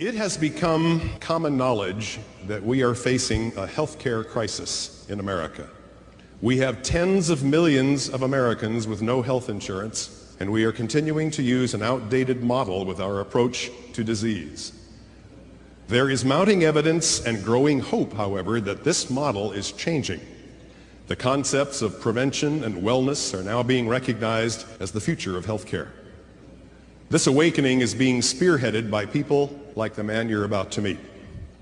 It has become common knowledge that we are facing a healthcare crisis in America. We have tens of millions of Americans with no health insurance, and we are continuing to use an outdated model with our approach to disease. There is mounting evidence and growing hope, however, that this model is changing. The concepts of prevention and wellness are now being recognized as the future of healthcare. This awakening is being spearheaded by people like the man you're about to meet.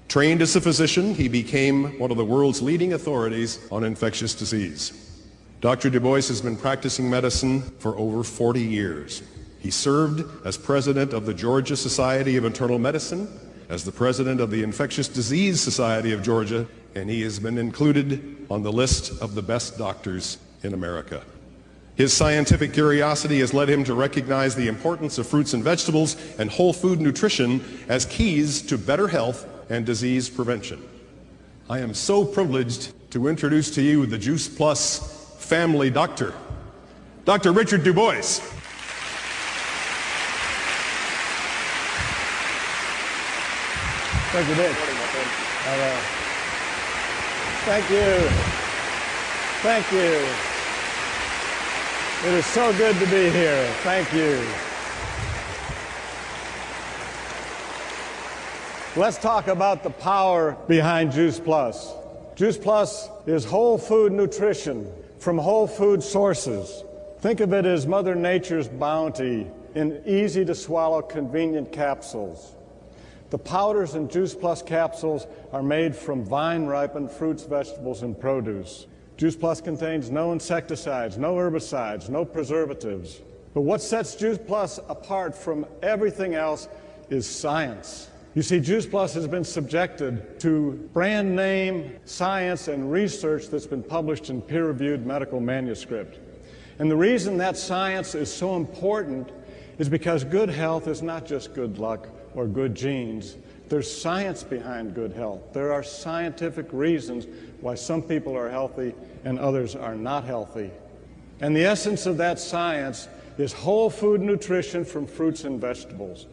Trained as a physician, he became one of the world's leading authorities on infectious disease. Dr. DuBois has been practicing medicine for over 40 years. He served as president of the Georgia Society of Internal Medicine, as the president of the Infectious Disease Society of Georgia, and he has been included on the list of the best doctors in America. His scientific curiosity has led him to recognize the importance of fruits and vegetables and whole food nutrition as keys to better health and disease prevention. I am so privileged to introduce to you the JuicePlus family doctor, Dr. Richard DuBois. Thank you, Dick. Thank you. Thank you. It is so good to be here. Thank you. Let's talk about the power behind JuicePlus. JuicePlus is whole food nutrition from whole food sources. Think of it as Mother Nature's bounty in easy-to-swallow, convenient capsules. The powders in JuicePlus capsules are made from vine-ripened fruits, vegetables, and produce. JuicePlus contains no insecticides, no herbicides, no preservatives. But what sets JuicePlus apart from everything else is science. You see, JuicePlus has been subjected to brand name science and research that's been published in peer-reviewed medical manuscript. And the reason that science is so important is because good health is not just good luck or good genes. There's science behind good health. There are scientific reasons why some people are healthy and others are not healthy. And the essence of that science is whole food nutrition from fruits and vegetables.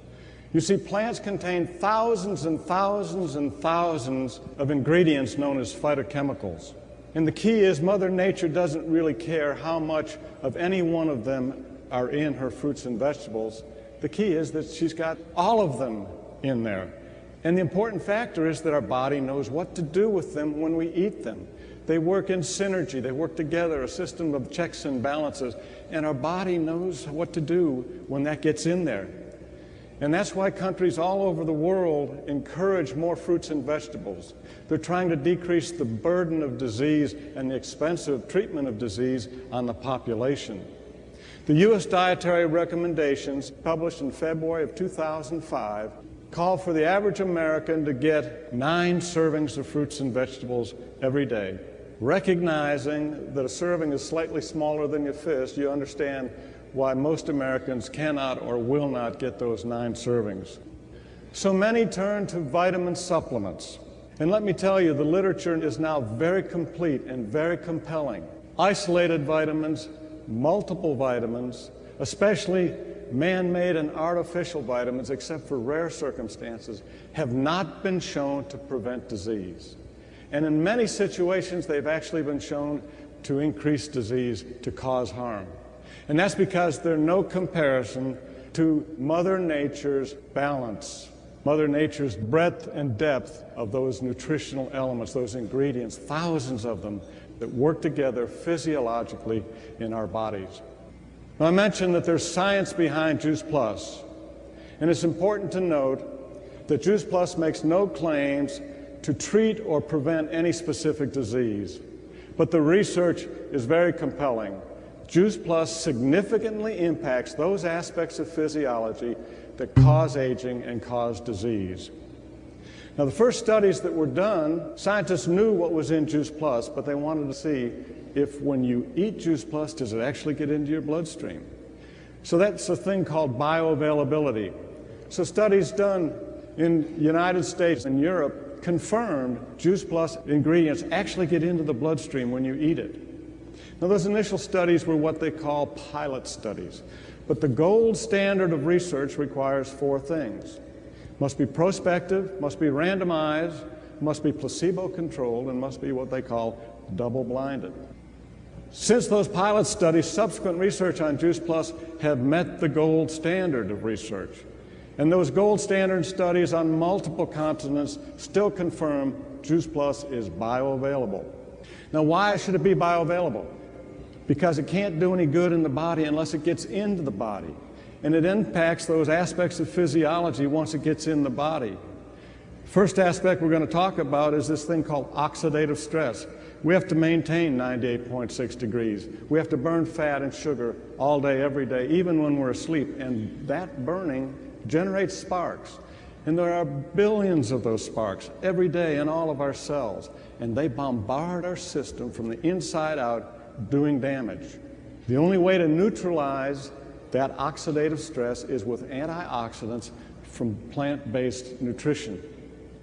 You see, plants contain thousands and thousands and thousands of ingredients known as phytochemicals. And the key is Mother Nature doesn't really care how much of any one of them are in her fruits and vegetables. The key is that she's got all of them in there. And the important factor is that our body knows what to do with them when we eat them. They work in synergy. They work together, a system of checks and balances. And our body knows what to do when that gets in there. And that's why countries all over the world encourage more fruits and vegetables. They're trying to decrease the burden of disease and the expensive treatment of disease on the population. The U.S. dietary recommendations, published in February of 2005, call for the average American to get 9 servings of fruits and vegetables every day. Recognizing that a serving is slightly smaller than your fist, you understand why most Americans cannot or will not get those 9 servings. So many turn to vitamin supplements. And let me tell you, the literature is now very complete and very compelling. Isolated vitamins, multiple vitamins, especially man-made and artificial vitamins, except for rare circumstances, have not been shown to prevent disease. And in many situations, they've actually been shown to increase disease, to cause harm. And that's because they're no comparison to Mother Nature's balance, Mother Nature's breadth and depth of those nutritional elements, those ingredients, thousands of them that work together physiologically in our bodies. Now, I mentioned that there's science behind JuicePlus, and it's important to note that JuicePlus makes no claims to treat or prevent any specific disease, but the research is very compelling. JuicePlus significantly impacts those aspects of physiology that cause aging and cause disease. Now, the first studies that were done, scientists knew what was in JuicePlus, but they wanted to see if when you eat JuicePlus, does it actually get into your bloodstream? So that's a thing called bioavailability. So studies done in the United States and Europe confirmed JuicePlus ingredients actually get into the bloodstream when you eat it. Now, those initial studies were what they call pilot studies. But the gold standard of research requires 4 things. Must be prospective, must be randomized, must be placebo-controlled, and must be what they call double-blinded. Since those pilot studies, subsequent research on JuicePlus have met the gold standard of research. And those gold standard studies on multiple continents still confirm JuicePlus is bioavailable. Now, why should it be bioavailable? Because it can't do any good in the body unless it gets into the body. And it impacts those aspects of physiology once it gets in the body. First aspect we're going to talk about is this thing called oxidative stress. We have to maintain 98.6 degrees. We have to burn fat and sugar all day, every day, even when we're asleep. And that burning generates sparks. And there are billions of those sparks every day in all of our cells. And they bombard our system from the inside out, doing damage. The only way to neutralize that oxidative stress is with antioxidants from plant-based nutrition.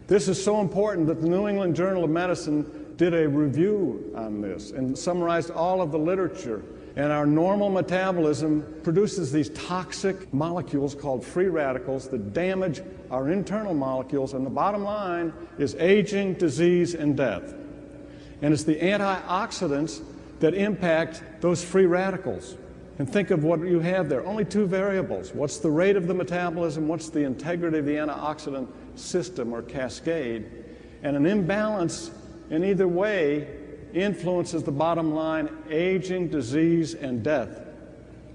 This is so important that the New England Journal of Medicine did a review on this and summarized all of the literature. And our normal metabolism produces these toxic molecules called free radicals that damage our internal molecules. And the bottom line is aging, disease, and death. And it's the antioxidants that impact those free radicals. And think of what you have there. Only two variables. What's the rate of the metabolism? What's the integrity of the antioxidant system or cascade? And an imbalance in either way influences the bottom line: aging, disease, and death.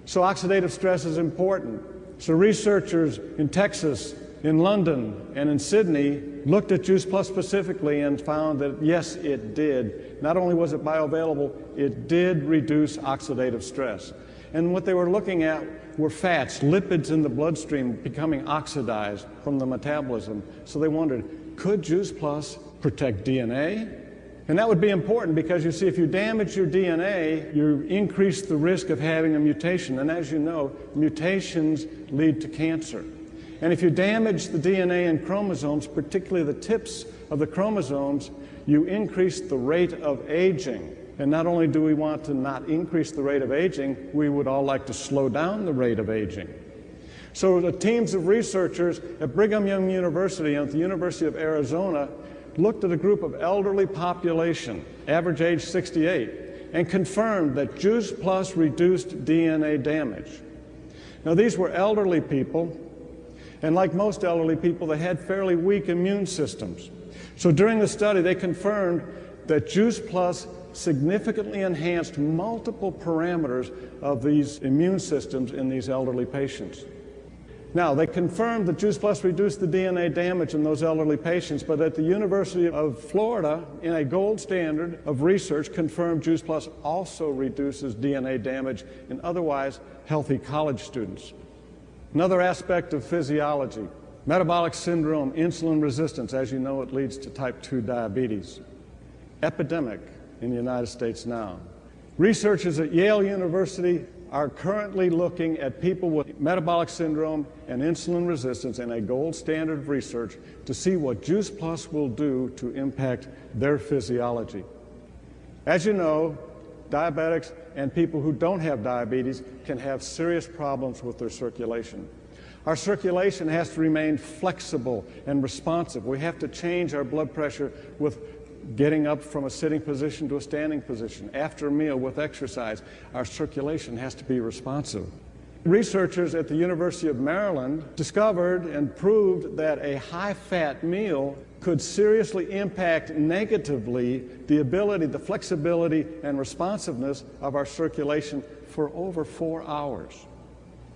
So oxidative stress is important. So researchers in Texas, in London, and in Sydney looked at JuicePlus specifically and found that, yes, it did. Not only was it bioavailable, it did reduce oxidative stress. And what they were looking at were fats, lipids in the bloodstream becoming oxidized from the metabolism. So they wondered, could JuicePlus protect DNA? And that would be important because, you see, if you damage your DNA, you increase the risk of having a mutation. And as you know, mutations lead to cancer. And if you damage the DNA and chromosomes, particularly the tips of the chromosomes, you increase the rate of aging. And not only do we want to not increase the rate of aging, we would all like to slow down the rate of aging. So the teams of researchers at Brigham Young University and at the University of Arizona looked at a group of elderly population, average age 68, and confirmed that JuicePlus reduced DNA damage. Now, these were elderly people, and like most elderly people, they had fairly weak immune systems. So during the study, they confirmed that JuicePlus significantly enhanced multiple parameters of these immune systems in these elderly patients. Now, they confirmed that JuicePlus reduced the DNA damage in those elderly patients, but at the University of Florida, in a gold standard of research, confirmed JuicePlus also reduces DNA damage in otherwise healthy college students. Another aspect of physiology, metabolic syndrome, insulin resistance. As you know, it leads to type 2 diabetes. Epidemic in the United States now. Researchers at Yale University are currently looking at people with metabolic syndrome and insulin resistance in a gold standard of research to see what JuicePlus will do to impact their physiology. As you know, diabetics and people who don't have diabetes can have serious problems with their circulation. Our circulation has to remain flexible and responsive. We have to change our blood pressure with getting up from a sitting position to a standing position. After a meal with exercise, our circulation has to be responsive. Researchers at the University of Maryland discovered and proved that a high-fat meal could seriously impact negatively the ability, the flexibility, and responsiveness of our circulation for over 4 hours.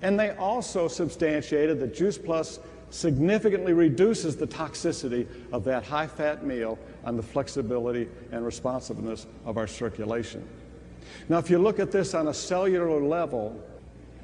And they also substantiated that JuicePlus significantly reduces the toxicity of that high-fat meal on the flexibility and responsiveness of our circulation. Now, if you look at this on a cellular level,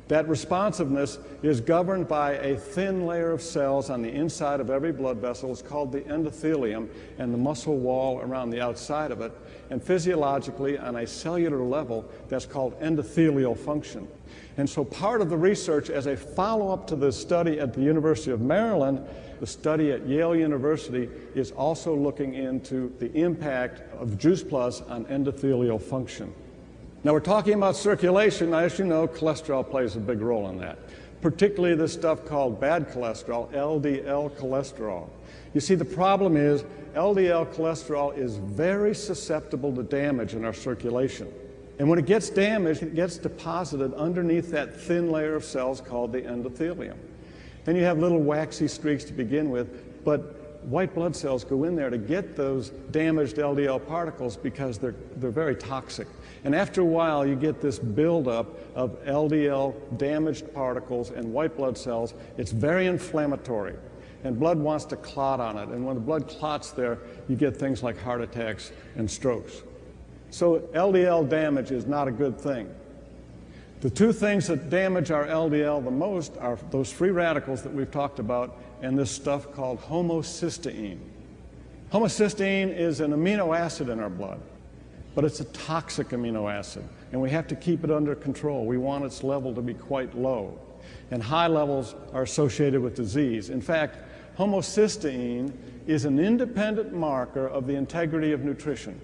that responsiveness is governed by a thin layer of cells on the inside of every blood vessel. It's called the endothelium, and the muscle wall around the outside of it. And physiologically, on a cellular level, that's called endothelial function. And so part of the research, as a follow-up to the study at the University of Maryland, the study at Yale University is also looking into the impact of JuicePlus on endothelial function. Now, we're talking about circulation. As you know, cholesterol plays a big role in that. particularly this stuff called bad cholesterol, LDL cholesterol. You see, the problem is LDL cholesterol is very susceptible to damage in our circulation. And when it gets damaged, it gets deposited underneath that thin layer of cells called the endothelium. Then you have little waxy streaks to begin with, but white blood cells go in there to get those damaged LDL particles because they're very toxic. And after a while, you get this buildup of LDL damaged particles and white blood cells. It's very inflammatory, and blood wants to clot on it. And when the blood clots there, you get things like heart attacks and strokes. So LDL damage is not a good thing. The two things that damage our LDL the most are those free radicals that we've talked about and this stuff called homocysteine. Homocysteine is an amino acid in our blood, but it's a toxic amino acid, and we have to keep it under control. We want its level to be quite low, and high levels are associated with disease. In fact, homocysteine is an independent marker of the integrity of nutrition,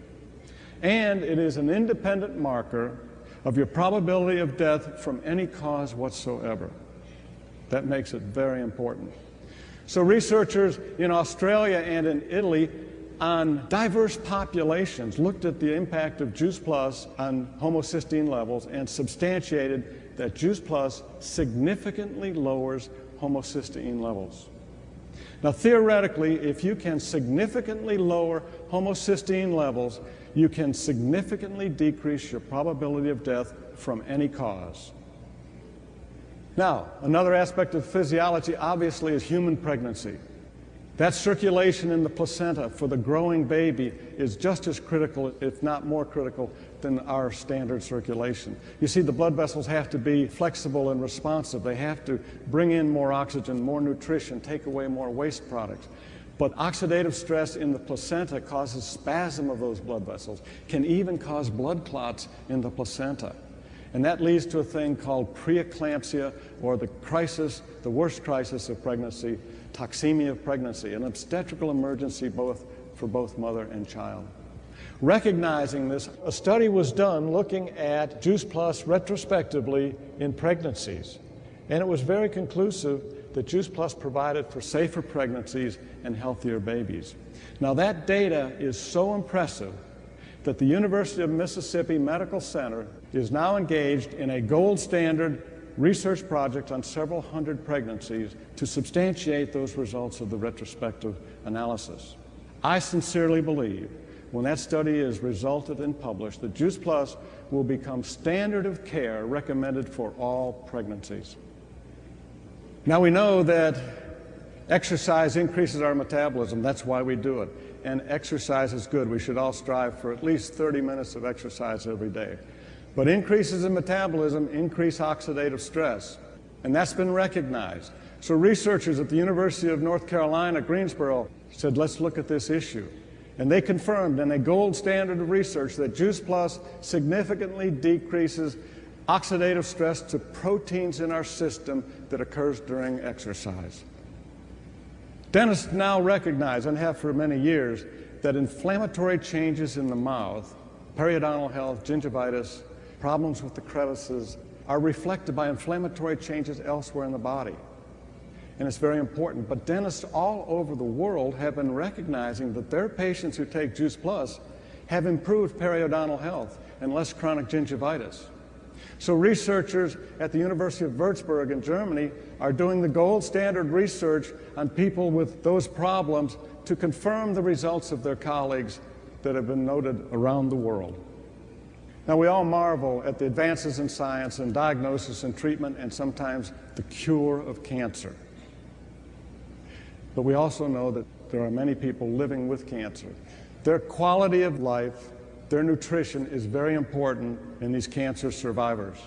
and it is an independent marker of your probability of death from any cause whatsoever. That makes it very important. So researchers in Australia and in Italy on diverse populations looked at the impact of JuicePlus on homocysteine levels and substantiated that JuicePlus significantly lowers homocysteine levels. Now, theoretically, if you can significantly lower homocysteine levels, you can significantly decrease your probability of death from any cause. Now, another aspect of physiology, obviously, is human pregnancy. That circulation in the placenta for the growing baby is just as critical, if not more critical, than our standard circulation. You see, the blood vessels have to be flexible and responsive. They have to bring in more oxygen, more nutrition, take away more waste products. But oxidative stress in the placenta causes spasm of those blood vessels, can even cause blood clots in the placenta. And that leads to a thing called preeclampsia, or the crisis, the worst crisis of pregnancy, toxemia of pregnancy, an obstetrical emergency for both mother and child. Recognizing this, a study was done looking at JuicePlus retrospectively in pregnancies. And it was very conclusive that JuicePlus provided for safer pregnancies and healthier babies. Now, that data is so impressive that the University of Mississippi Medical Center is now engaged in a gold standard research project on several hundred pregnancies to substantiate those results of the retrospective analysis. I sincerely believe when that study is resulted and published, that JuicePlus will become standard of care recommended for all pregnancies. Now, we know that exercise increases our metabolism. That's why we do it. And exercise is good. We should all strive for at least 30 minutes of exercise every day. But increases in metabolism increase oxidative stress, and that's been recognized. So researchers at the University of North Carolina, Greensboro, said, let's look at this issue. And they confirmed in a gold standard of research that JuicePlus significantly decreases oxidative stress to proteins in our system that occurs during exercise. Dentists now recognize, and have for many years, that inflammatory changes in the mouth, periodontal health, gingivitis, problems with the crevices, are reflected by inflammatory changes elsewhere in the body. And it's very important. But dentists all over the world have been recognizing that their patients who take JuicePlus have improved periodontal health and less chronic gingivitis. So researchers at the University of Würzburg in Germany are doing the gold standard research on people with those problems to confirm the results of their colleagues that have been noted around the world. Now, we all marvel at the advances in science and diagnosis and treatment and sometimes the cure of cancer. But we also know that there are many people living with cancer. Their quality of life, their nutrition is very important in these cancer survivors.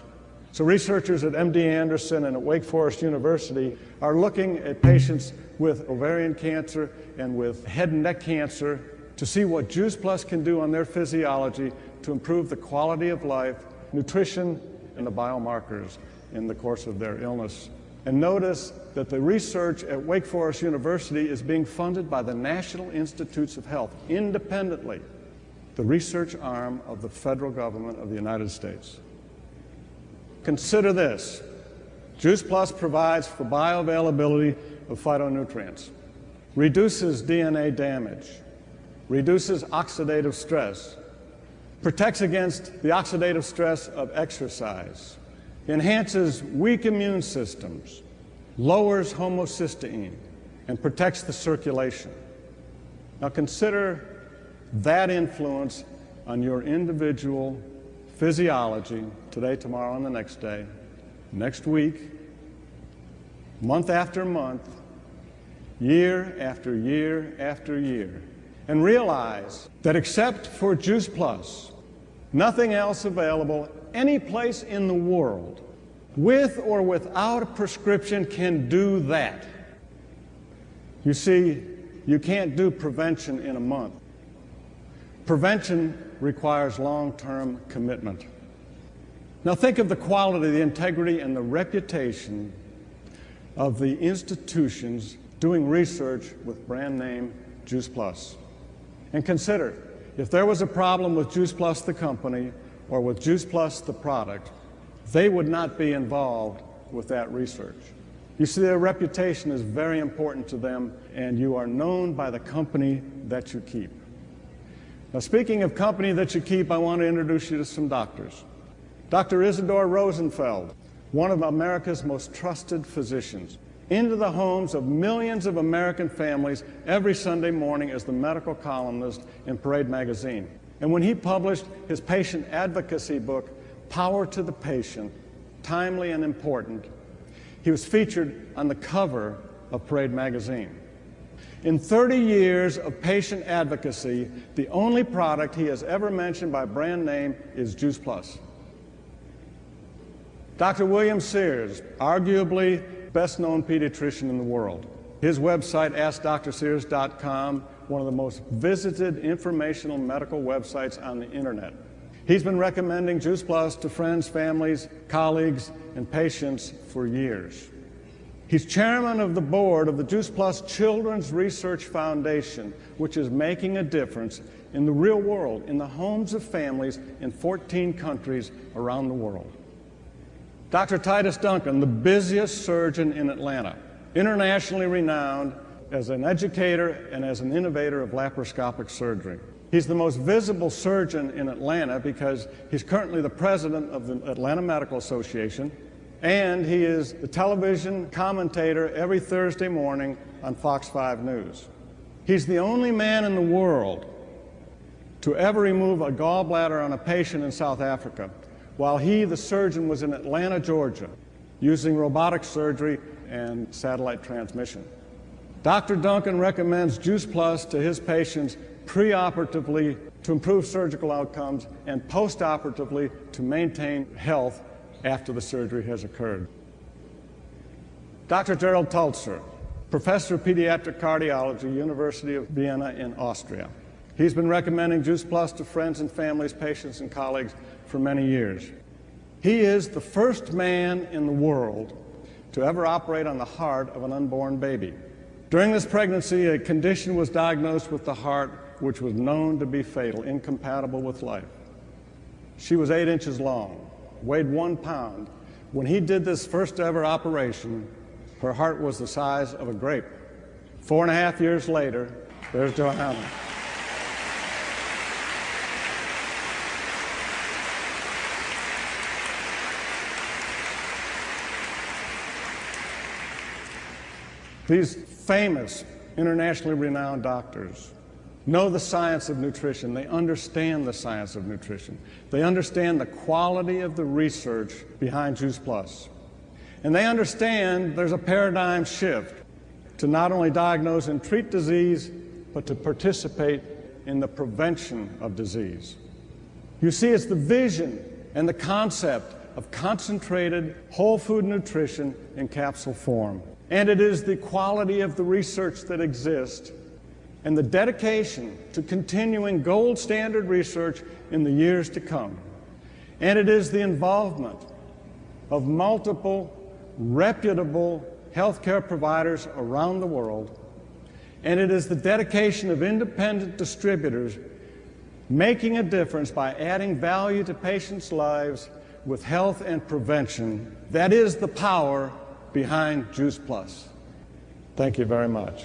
So researchers at MD Anderson and at Wake Forest University are looking at patients with ovarian cancer and with head and neck cancer to see what JuicePlus can do on their physiology to improve the quality of life, nutrition, and the biomarkers in the course of their illness. And notice that the research at Wake Forest University is being funded by the National Institutes of Health independently, the research arm of the federal government of the United States. Consider this. JuicePlus provides for bioavailability of phytonutrients, reduces DNA damage, reduces oxidative stress, protects against the oxidative stress of exercise, enhances weak immune systems, lowers homocysteine, and protects the circulation. Now consider that influence on your individual physiology today, tomorrow, and the next day, next week, month after month, year after year after year, and realize that except for JuicePlus, nothing else available any place in the world, with or without a prescription, can do that. You see, you can't do prevention in a month. Prevention requires long-term commitment. Now think of the quality, the integrity, and the reputation of the institutions doing research with brand name JuicePlus. And consider, if there was a problem with JuicePlus the company or with JuicePlus the product, they would not be involved with that research. You see, their reputation is very important to them, and you are known by the company that you keep. Now, speaking of company that you keep, I want to introduce you to some doctors. Dr. Isidore Rosenfeld, one of America's most trusted physicians, into the homes of millions of American families every Sunday morning as the medical columnist in Parade magazine. And when he published his patient advocacy book, Power to the Patient, Timely and Important, he was featured on the cover of Parade magazine. In 30 years of patient advocacy, the only product he has ever mentioned by brand name is JuicePlus. Dr. William Sears, arguably best-known pediatrician in the world. His website, AskDrSears.com, one of the most visited informational medical websites on the internet. He's been recommending JuicePlus to friends, families, colleagues, and patients for years. He's chairman of the board of the JuicePlus Children's Research Foundation, which is making a difference in the real world, in the homes of families in 14 countries around the world. Dr. Titus Duncan, the busiest surgeon in Atlanta, internationally renowned as an educator and as an innovator of laparoscopic surgery. He's the most visible surgeon in Atlanta because he's currently the president of the Atlanta Medical Association, and he is the television commentator every Thursday morning on Fox 5 News. He's the only man in the world to ever remove a gallbladder on a patient in South Africa, while he, the surgeon, was in Atlanta, Georgia, using robotic surgery and satellite transmission. Dr. Duncan recommends JuicePlus to his patients preoperatively to improve surgical outcomes and postoperatively to maintain health after the surgery has occurred. Dr. Gerald Tultzer, professor of pediatric cardiology, University of Vienna in Austria. He's been recommending JuicePlus to friends and families, patients, and colleagues for many years. He is the first man in the world to ever operate on the heart of an unborn baby. During this pregnancy, a condition was diagnosed with the heart which was known to be fatal, incompatible with life. She was 8 inches long, weighed 1 pound. When he did this first ever operation, her heart was the size of a grape. 4.5 years later, there's Johanna. These famous, internationally renowned doctors know the science of nutrition. They understand the science of nutrition. They understand the quality of the research behind JuicePlus. And they understand there's a paradigm shift to not only diagnose and treat disease, but to participate in the prevention of disease. You see, it's the vision and the concept of concentrated whole food nutrition in capsule form. And it is the quality of the research that exists and the dedication to continuing gold standard research in the years to come. And it is the involvement of multiple reputable healthcare providers around the world. And it is the dedication of independent distributors making a difference by adding value to patients' lives with health and prevention. That is the power behind JuicePlus. Thank you very much.